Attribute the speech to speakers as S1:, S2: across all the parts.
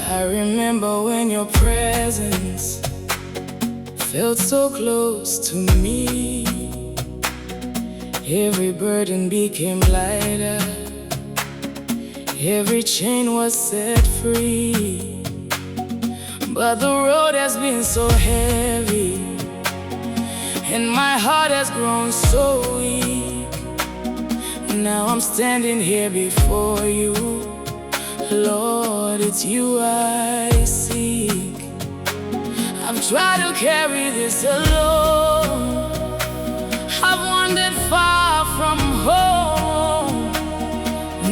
S1: I remember when your presence felt so close to me. Every burden became lighter, every chain was set free. But the road has been so heavy, and my heart has grown so weak. Now I'm standing here before you, Lord, it's you I seek. I've tried to carry this alone, I've wandered far from home.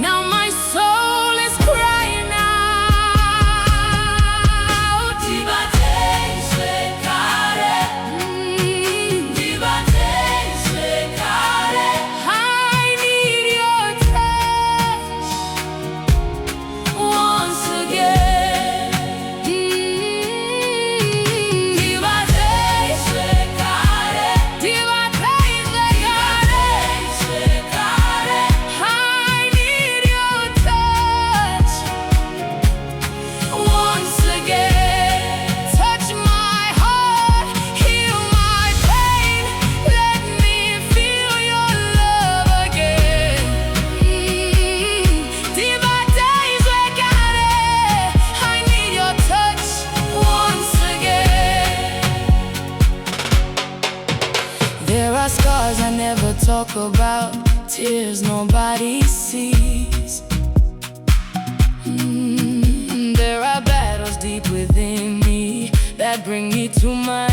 S1: Now my soul is crying out. Ndibatei Zvekare, Ndibatei Zvekare. I need your touch once again. Ndibatei Zvekare, Ndibatei Zvekare. I need your touch once again. Touch my heart, heal my pain, let me feel your love again. Ndibatei Zvekare, I need your touch once again. There are scars I never talk about, tears nobody sees. There are battles deep within me that bring me to my